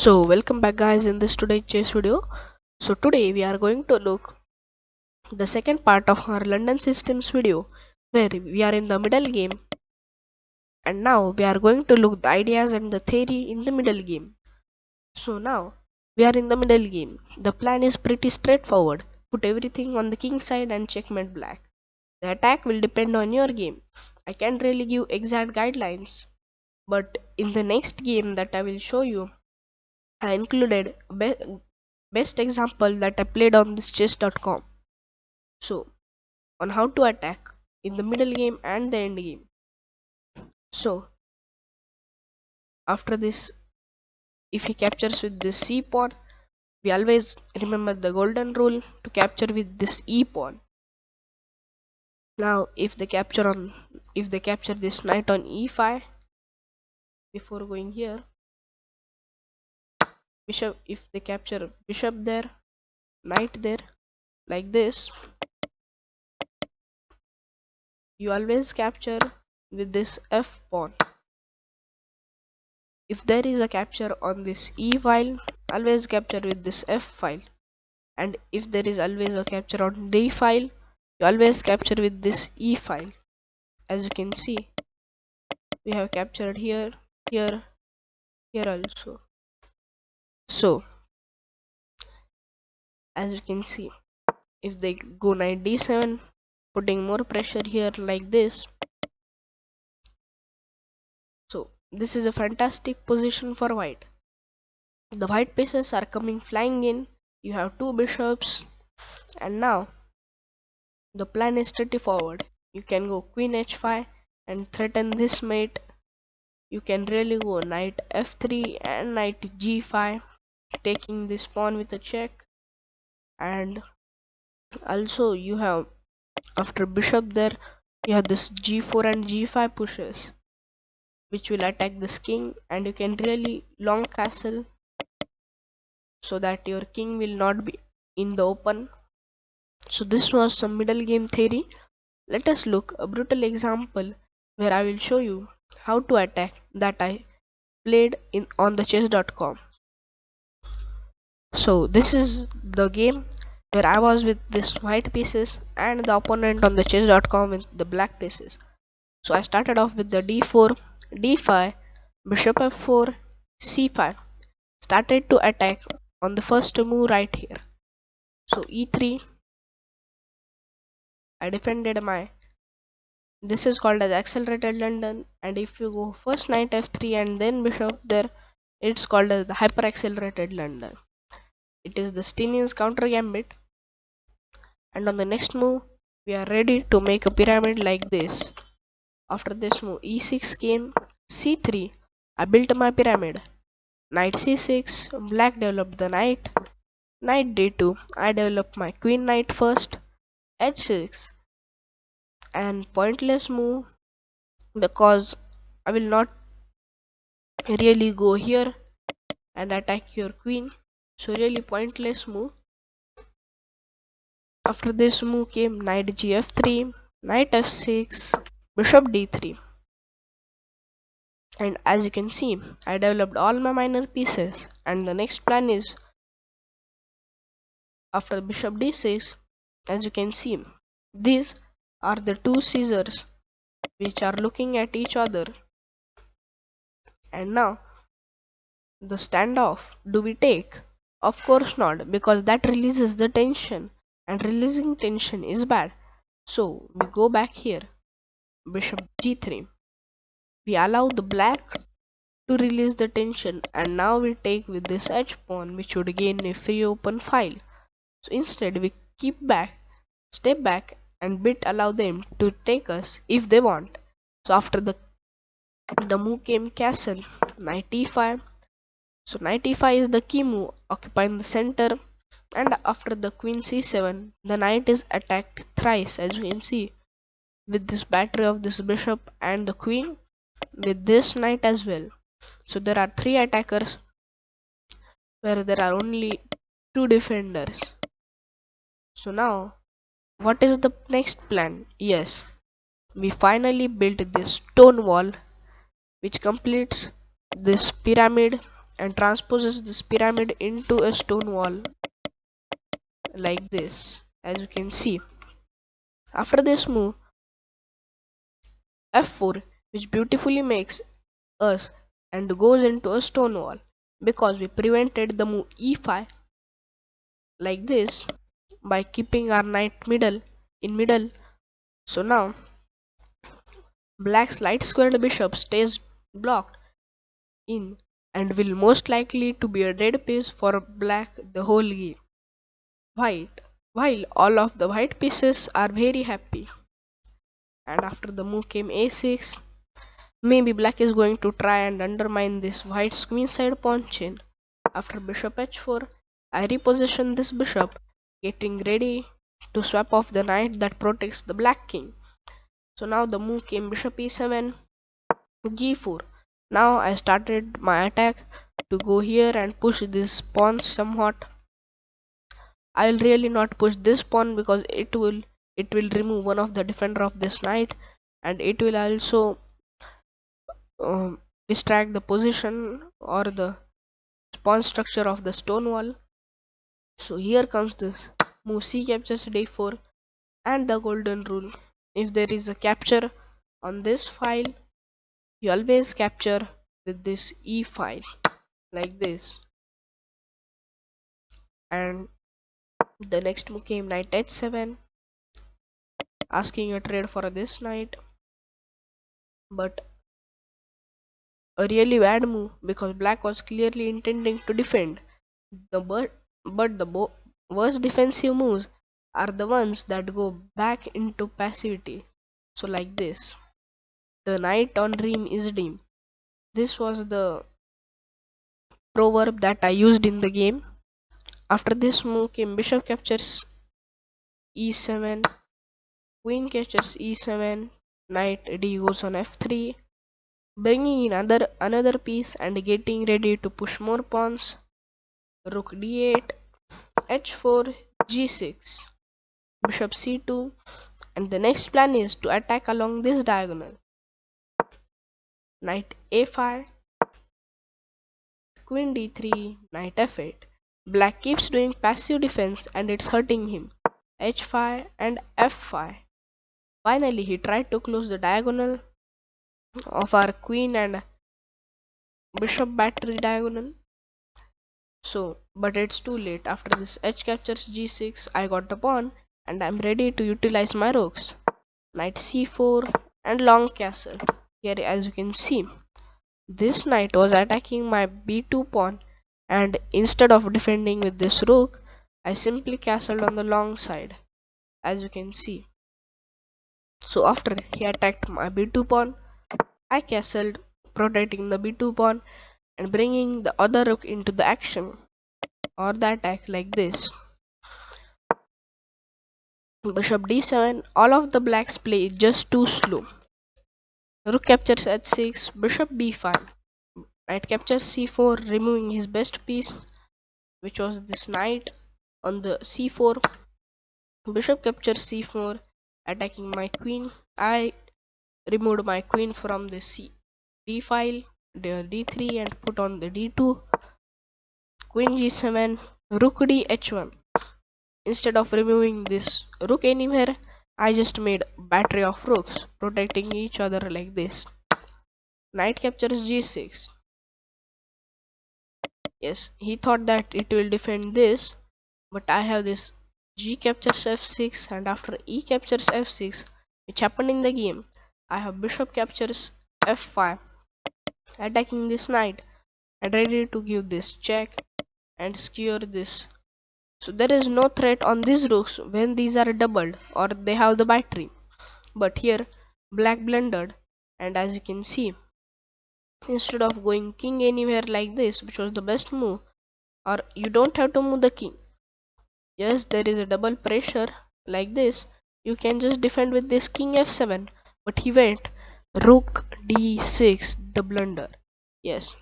So welcome back guys in this today's chess video. So today we are going to look the second part of our London systems video where we are in the middle game, and now we are going to look the ideas and the theory in the middle game. So now we are in the middle game. The plan is pretty straightforward. Put everything on the king side and checkmate black. The attack will depend on your game. I can't really give exact guidelines, but in the next game that I will show you, I included best example that I played on this chess.com. So on how to attack in the middle game and the end game. So after this, if he captures with this c pawn, we always remember the golden rule to capture with this e pawn. Now if they capture this knight on e5, before going here, bishop, if they capture bishop there, knight there, like this, you always capture with this f pawn. If there is a capture on this e file, always capture with this f file, and if there is always a capture on d file, you always capture with this e file. As you can see, we have captured here, here also. So as you can see, if they go knight d7, putting more pressure here like this. So this is a fantastic position for white. The white pieces are coming flying in. You have two bishops, and now the plan is straightforward. You can go queen h5 and threaten this mate. You can really go knight f3 and knight g5, taking this pawn with a check. And also you have, after bishop there, you have this g4 and g5 pushes, which will attack this king, and you can really long castle so that your king will not be in the open. So this was some middle game theory. Let us look a brutal example where I will show you how to attack that I played in on the chess.com. So this is the game where I was with this white pieces and the opponent on the chess.com with the black pieces. So I started off with the d4, d5, bishop f4, c5. Started to attack on the first move right here. So e3, I defended my, this is called as accelerated London, and if you go first knight f3 and then bishop there, it's called as the hyper accelerated London. It is the Stenian's counter gambit, and on the next move we are ready to make a pyramid like this. After this move e6 came, c3, I built my pyramid. Knight c6, black developed the knight. Knight d2, I developed my queen knight first. h6, and pointless move because I will not really go here and attack your queen, so really pointless move. After this move came knight gf3, knight f6, bishop d3, and as you can see, I developed all my minor pieces, and the next plan is, after bishop d6, as you can see, these are the two scissors which are looking at each other. And now the standoff, do we take? Of course not, because that releases the tension, and releasing tension is bad. So we go back here, bishop g3, we allow the black to release the tension, and now we take with this h pawn, which would gain a free open file. So instead we keep back, step back, and bit allow them to take us if they want. So after the move came castle, knight e5. So knight e5 is the key move, occupying the center, and after the queen c7, the knight is attacked thrice, as you can see, with this battery of this bishop and the queen, with this knight as well. So there are three attackers where there are only two defenders. So now what is the next plan? Yes, we finally built this stone wall which completes this pyramid, and transposes this pyramid into a stone wall like this, as you can see. After this move, f4, which beautifully makes us and goes into a stone wall because we prevented the move e5 like this by keeping our knight middle. So now black's light squared bishop stays blocked in and will most likely to be a dead piece for black the whole game. White, while all of the white pieces are very happy. And after the move came a6, maybe black is going to try and undermine this white's queenside pawn chain. After bishop h4, I reposition this bishop, getting ready to swap off the knight that protects the black king. So now the move came bishop e7, g4. Now I started my attack to go here and push this pawn somewhat. I'll really not push this pawn because it will remove one of the defender of this knight, and it will also distract the position or the pawn structure of the stone wall. So here comes this move c captures d4 and the golden rule. If there is a capture on this file, you always capture with this e file like this. And the next move came knight h7, asking a trade for this knight, but a really bad move because black was clearly intending to defend. But the worst defensive moves are the ones that go back into passivity. So like this, the knight on ream is dim. This was the proverb that I used in the game. After this move came bishop captures e7, queen captures e7, knight d goes on f3, bringing in another piece and getting ready to push more pawns. Rook d8, h4, g6, bishop c2, and the next plan is to attack along this diagonal. Knight a5, queen d3, knight f8. Black keeps doing passive defense and it's hurting him. h5 and f5. Finally, he tried to close the diagonal of our queen and bishop battery diagonal. So, but it's too late. After this h captures g6, I got the pawn and I'm ready to utilize my rooks. Knight c4 and long castle. Here, as you can see, this knight was attacking my b2 pawn, and instead of defending with this rook, I simply castled on the long side, as you can see. So after he attacked my b2 pawn, I castled, protecting the b2 pawn and bringing the other rook into the action or the attack like this. Bishop d7, all of the blacks play just too slow. Rook captures h6, bishop b5, knight captures c4, removing his best piece, which was this knight on the c4. Bishop captures c4, attacking my queen. I removed my queen from the d file, the d3, and put on the d2. Queen g7, rook d h1. Instead of removing this rook anywhere, I just made battery of rooks protecting each other like this. Knight captures g6. Yes, he thought that it will defend this, but I have this g captures f6, and after e captures f6, which happened in the game, I have bishop captures f5, attacking this knight and ready to give this check and skewer this. So there is no threat on these rooks when these are doubled or they have the battery. But here black blundered, and as you can see, instead of going king anywhere like this, which was the best move, or you don't have to move the king. Yes, there is a double pressure like this. You can just defend with this king f7, but he went rook d6, the blunder. Yes,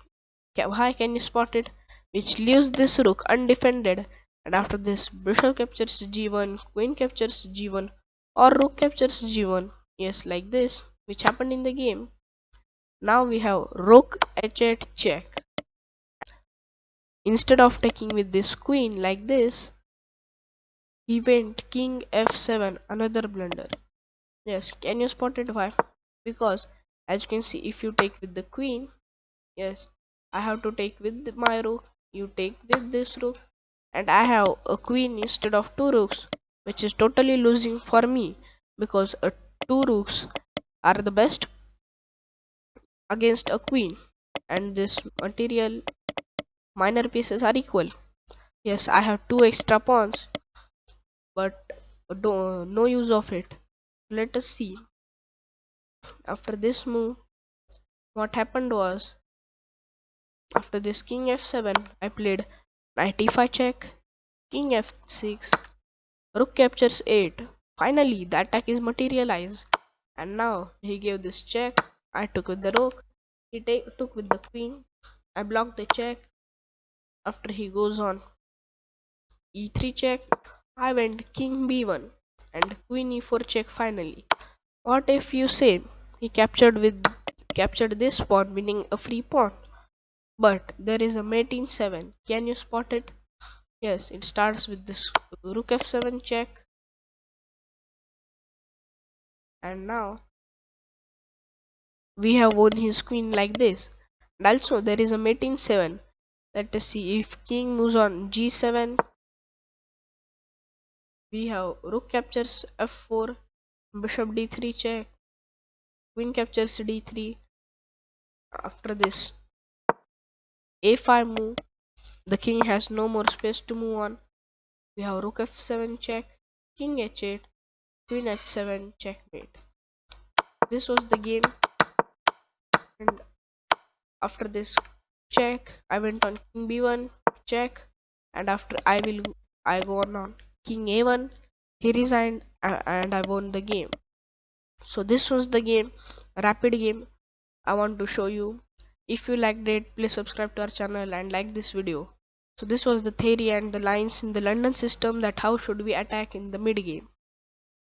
how can you spot it? Which leaves this rook undefended, and after this bishop captures g1, queen captures g1, or rook captures g1. Yes, like this, which happened in the game. Now we have rook h8 check. instead of taking with this queen like this, he went king f7, another blunder. Yes, can you spot it why? Because as you can see, if you take with the queen, yes, I have to take with my rook, you take with this rook, and I have a queen instead of two rooks, which is totally losing for me, because two rooks are the best against a queen, and this material minor pieces are equal. Yes, I have two extra pawns, but no use of it. Let us see. After this move, what happened was, after this king f7, I played knight e5 check, king f6, rook captures 8. Finally, the attack is materialized. And now he gave this check. I took with the rook. He took with the queen. I blocked the check. After he goes on e3 check, I went king b1 and queen e4 check finally. What if you say he captured this pawn, winning a free pawn? But there is a mate in 7. Can you spot it? Yes, it starts with this rook f7 check, and now we have won his queen like this. And also there is a mate in 7. Let us see, if king moves on g7, we have rook captures f4, bishop d3 check, queen captures d3. After this a5 move, the king has no more space to move on. We have rook f7 check, king h8, queen h7 checkmate. This was the game, and after this check, I went on king b1 check, and after I go on king a1. He resigned, and I won the game. So this was the game, rapid game I want to show you. If you liked it, please subscribe to our channel and like this video. So this was the theory and the lines in the London system, that how should we attack in the mid game.